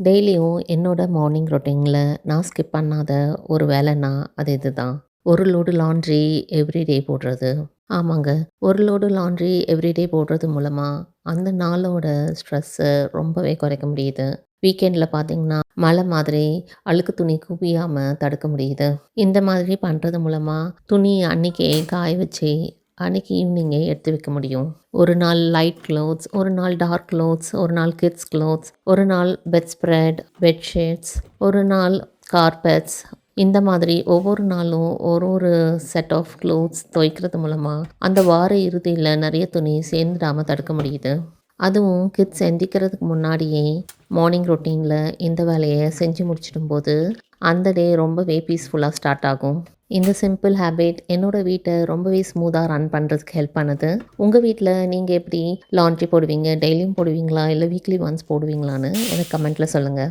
டெய்லியும் என்னோட மார்னிங் ரொட்டீனில் நான் ஸ்கிப் பண்ணாத ஒரு வேலைன்னா அது இதுதான். ஒரு லோடு லாண்ட்ரி எவ்ரிடே போடுறது. ஆமாங்க. ஒரு லோடு லாண்ட்ரி எவ்ரிடே போடுறது மூலமா அந்த நாளோட ஸ்ட்ரெஸ்ஸை ரொம்பவே குறைக்க முடியுது. வீக்கெண்டில் பார்த்தீங்கன்னா மழை மாதிரி அழுக்கு துணி குவியாமல் தடுக்க முடியுது. இந்த மாதிரி பண்ணுறது மூலமா துணி அன்னைக்கே காய வச்சு அன்னைக்கு ஈவினிங்கே எடுத்து வைக்க முடியும். ஒரு நாள் லைட் க்ளோத்ஸ், ஒரு நாள் டார்க் க்ளோத்ஸ், ஒரு நாள் கிட்ஸ் க்ளோத்ஸ், ஒரு நாள் பெட் ஸ்ப்ரெட், பெட்ஷீட்ஸ், ஒரு நாள் கார்பெட்ஸ். இந்த மாதிரி ஒவ்வொரு நாளும் ஒரு ஒரு செட் ஆஃப் க்ளோத்ஸ் துவைக்கிறது மூலமா அந்த வார இறுதியில் நிறைய துணி சேர்ந்துடாமல் தடுக்க முடியுது. அதுவும் கிட்ஸ் எந்திக்கிறதுக்கு முன்னாடியே மார்னிங் ரொட்டீனில் இந்த வேலையை செஞ்சு முடிச்சிடும்போது அந்த டே ரொம்பவே பீஸ்ஃபுல்லாக ஸ்டார்ட் ஆகும். இந்த சிம்பிள் ஹேபிட் என்னோடய வீட்டை ரொம்பவே ஸ்மூத்தாக ரன் பண்ணுறதுக்கு ஹெல்ப் பண்ணுது. உங்கள் வீட்டில் நீங்கள் எப்படி லாண்ட்ரி போடுவீங்க? டெய்லியும் போடுவீங்களா? இல்லை வீக்லி ஒன்ஸ் போடுவீங்களான்னு எனக்கு கமெண்ட்டில் சொல்லுங்கள்.